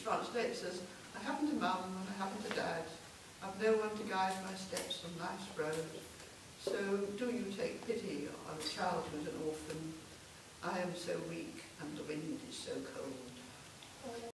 translates as, I haven't a mum and I haven't a dad. I've no one to guide my steps on life's road. So do you take pity on a child who's an orphan? I am so weak and the wind is so cold.